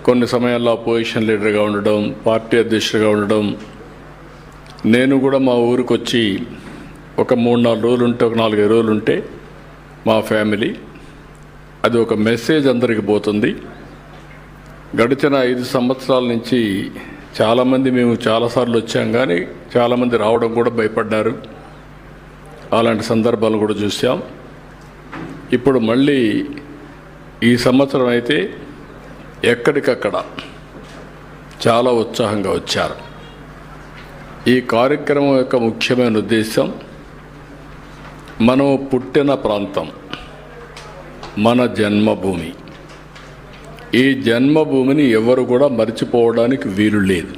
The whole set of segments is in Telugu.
కొన్ని సమయాల్లో అపోజిషన్ లీడర్గా ఉండడం, పార్టీ అధ్యక్షుడిగా ఉండడం, నేను కూడా మా ఊరికి వచ్చి ఒక 3-4 రోజులు ఉంటే, ఒక 4-5 రోజులు ఉంటే మా ఫ్యామిలీ, అది ఒక మెసేజ్ అందరికి పోతుంది. గడిచిన 5 సంవత్సరాల నుంచి చాలామంది మేము చాలాసార్లు వచ్చాం, కానీ చాలామంది రావడం కూడా భయపడ్డారు. అలాంటి సందర్భాలు కూడా చూసాం. ఇప్పుడు మళ్ళీ ఈ సంవత్సరం అయితే ఎక్కడికక్కడ చాలా ఉత్సాహంగా వచ్చారు. ఈ కార్యక్రమం యొక్క ముఖ్యమైన ఉద్దేశం, మనం పుట్టిన ప్రాంతం మన జన్మభూమి. ఈ జన్మభూమిని ఎవరు కూడా మర్చిపోవడానికి వీలు లేదు.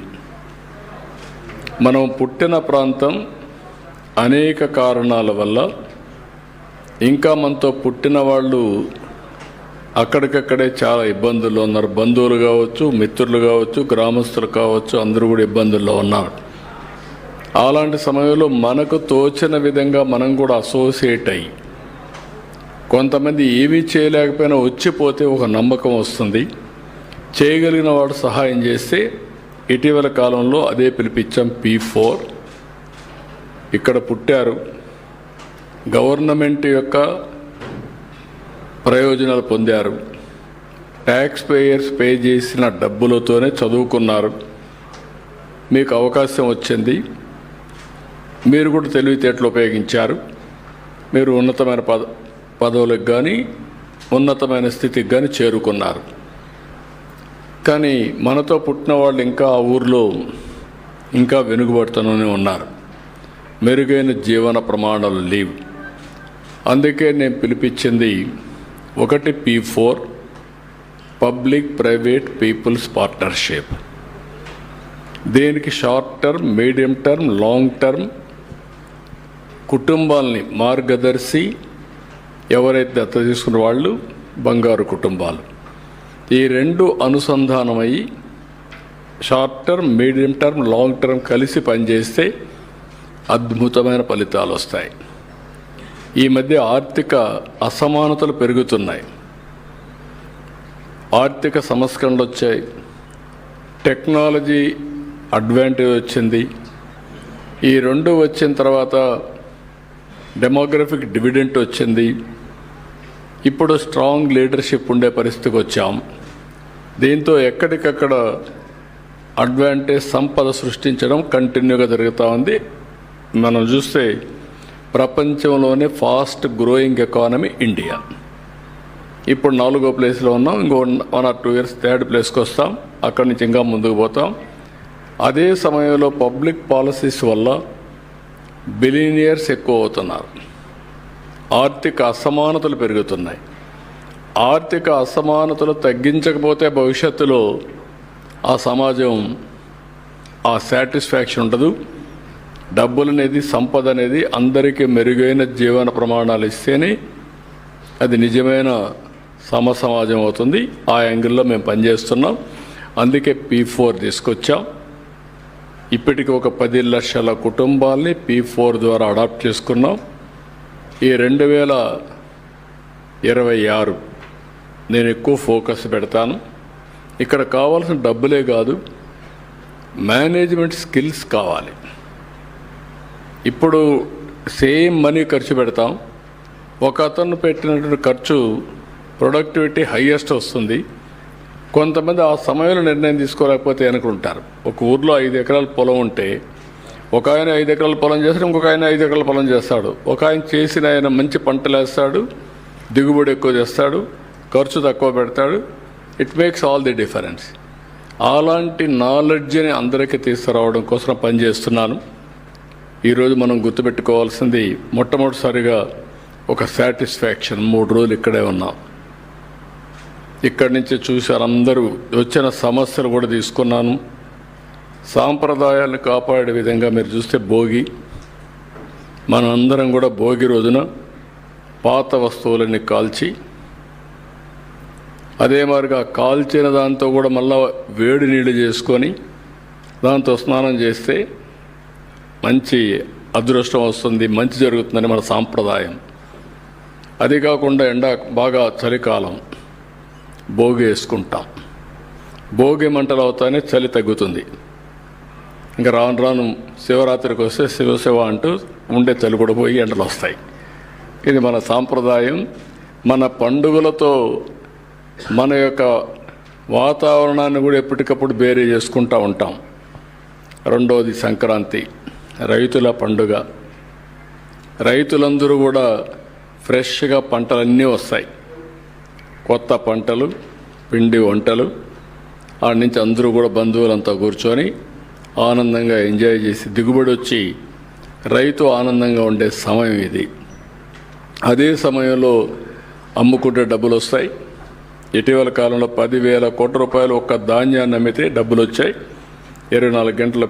మనం పుట్టిన ప్రాంతం అనేక కారణాల వల్ల, ఇంకా మనతో పుట్టిన వాళ్ళు అక్కడికక్కడే చాలా ఇబ్బందుల్లో ఉన్నారు. బంధువులు కావచ్చు, మిత్రులు కావచ్చు, గ్రామస్తులు కావచ్చు, అందరూ కూడా ఇబ్బందుల్లో ఉన్నారు. అలాంటి సమయంలో మనకు తోచిన విధంగా మనం కూడా అసోసియేట్ అయ్యి, కొంతమంది ఏమీ చేయలేకపోయినా వచ్చిపోతే ఒక నమ్మకం వస్తుంది. చేయగలిగిన వాడు సహాయం చేస్తే, ఇటీవల కాలంలో అదే పిలిపించాం P4. ఇక్కడ పుట్టారు, గవర్నమెంట్ యొక్క ప్రయోజనాలు పొందారు, ట్యాక్స్ పేయర్స్ పే చేసిన డబ్బులతోనే చదువుకున్నారు, మీకు అవకాశం వచ్చింది, మీరు కూడా తెలివితేటలు ఉపయోగించారు, మీరు ఉన్నతమైన పదవులకు కానీ ఉన్నతమైన స్థితికి కానీ చేరుకున్నారు. కానీ మనతో పుట్టిన వాళ్ళు ఇంకా ఆ ఊరిలో ఇంకా వెనుకబడుతూనే ఉన్నారు. మెరుగైన జీవన ప్రమాణాలు లేవు. అందుకే నేను పిలిపించింది ఒకటి P4, public private people's partnership. దీనికి short term, medium term, long term కుటుంబాలని మార్గదర్శి, ఎవరైతే దత్త తీసుకున్న వాళ్ళు బంగారు కుటుంబాలు, ఈ 2 అనుసంధానమయ్యి short term, medium term, long term కలిసి పనిచేస్తే అద్భుతమైన ఫలితాలు వస్తాయి. ఈ మధ్య ఆర్థిక అసమానతలు పెరుగుతున్నాయి, ఆర్థిక సంస్కరణలు వచ్చాయి, టెక్నాలజీ అడ్వాంటేజ్ వచ్చింది. ఈ 2 వచ్చిన తర్వాత డెమోగ్రఫిక్ డివిడెంట్ వచ్చింది. ఇప్పుడు స్ట్రాంగ్ లీడర్షిప్ ఉండే పరిస్థితికి వచ్చాం. దీంతో ఎక్కడికక్కడ అడ్వాంటేజ్, సంపద సృష్టించడం కంటిన్యూగా జరుగుతూ ఉంది. మనం చూస్తే ప్రపంచంలోనే ఫాస్ట్ గ్రోయింగ్ ఎకానమీ ఇండియా. ఇప్పుడు 4వ ప్లేస్లో ఉన్నాం. ఇంకో 1 or 2 years 3rd ప్లేస్కి వస్తాం. అక్కడి నుంచి ఇంకా ముందుకు పోతాం. అదే సమయంలో పబ్లిక్ పాలసీస్ వల్ల బిలియనియర్స్ ఎక్కువ అవుతున్నారు, ఆర్థిక అసమానతలు పెరుగుతున్నాయి. ఆర్థిక అసమానతలు తగ్గించకపోతే భవిష్యత్తులో ఆ సమాజం ఆ సాటిస్ఫాక్షన్ ఉండదు. డబ్బులు అనేది, సంపద అనేది అందరికీ మెరుగైన జీవన ప్రమాణాలు ఇస్తేనే అది నిజమైన సమాజం అవుతుంది. ఆ యాంగిల్లో మేము పనిచేస్తున్నాం. అందుకే P4 తీసుకొచ్చాం. ఇప్పటికి ఒక 10 లక్షల కుటుంబాల్ని P4 ద్వారా అడాప్ట్ చేసుకున్నాం. ఈ 2026 నేను ఎక్కువ ఫోకస్ పెడతాను. ఇక్కడ కావాల్సిన డబ్బులే కాదు, మేనేజ్మెంట్ స్కిల్స్ కావాలి. ఇప్పుడు సేమ్ మనీ ఖర్చు పెడతాం, ఒక అతను పెట్టినటువంటి ఖర్చు ప్రొడక్టివిటీ హైయెస్ట్ వస్తుంది. కొంతమంది ఆ సమయంలో నిర్ణయం తీసుకోలేకపోతే అనుకుంటారు. ఒక ఊర్లో 5 ఎకరాల పొలం ఉంటే ఒక ఆయన 5 ఎకరాల పొలం చేస్తాడు, ఇంకొక ఆయన 5 ఎకరాల పొలం చేస్తాడు. ఒక ఆయన చేసిన ఆయన మంచి పంటలు వేస్తాడు, దిగుబడి ఎక్కువ చేస్తాడు, ఖర్చు తక్కువ పెడతాడు. It makes all the difference. అలాంటి నాలెడ్జ్ని అందరికీ తీసుకురావడం కోసం పనిచేస్తున్నాను. ఈరోజు మనం గుర్తుపెట్టుకోవాల్సింది, మొట్టమొదటిసారిగా ఒక సాటిస్ఫాక్షన్. 3 రోజులు ఇక్కడే ఉన్నాం. ఇక్కడి నుంచి చూశారు అందరూ. వచ్చిన సమస్యలు కూడా తీసుకున్నాను. సాంప్రదాయాలను కాపాడే విధంగా మీరు చూస్తే భోగి, మనం అందరం కూడా భోగి రోజున పాత వస్తువులన్నీ కాల్చి, అదే మాదిరిగా కాల్చిన దాంతో కూడా మళ్ళా వేడి నీళ్ళు చేసుకొని దాంతో స్నానం చేస్తే మంచి అదృష్టం వస్తుంది, మంచి జరుగుతుందని మన సాంప్రదాయం. అది కాకుండా బాగా చలికాలం భోగి వేసుకుంటాం. భోగి మంటలు అవుతానే చలి తగ్గుతుంది. ఇంకా రాను రాను శివరాత్రికి వస్తే శివశివ అంటూ ఉండే చలి కూడా పోయి ఎండలు వస్తాయి. ఇది మన సాంప్రదాయం. మన పండుగలతో మన యొక్క వాతావరణాన్ని కూడా ఎప్పటికప్పుడు బేరీ చేసుకుంటూ ఉంటాం. రెండవది సంక్రాంతి, రైతుల పండుగ. రైతులందరూ కూడా ఫ్రెష్గా పంటలన్నీ వస్తాయి, కొత్త పంటలు, పిండి వంటలు. ఆడ నుంచి అందరూ కూడా బంధువులంతా కూర్చొని ఆనందంగా ఎంజాయ్ చేసి దిగుబడి వచ్చి రైతు ఆనందంగా ఉండే సమయం ఇది. అదే సమయంలో అమ్ముకుంటే డబ్బులు వస్తాయి. ఇటీవల కాలంలో 10,000 కోట్ల రూపాయలు ఒక్క ధాన్యాన్ని అమ్మితే డబ్బులు వచ్చాయి. 24 గంటల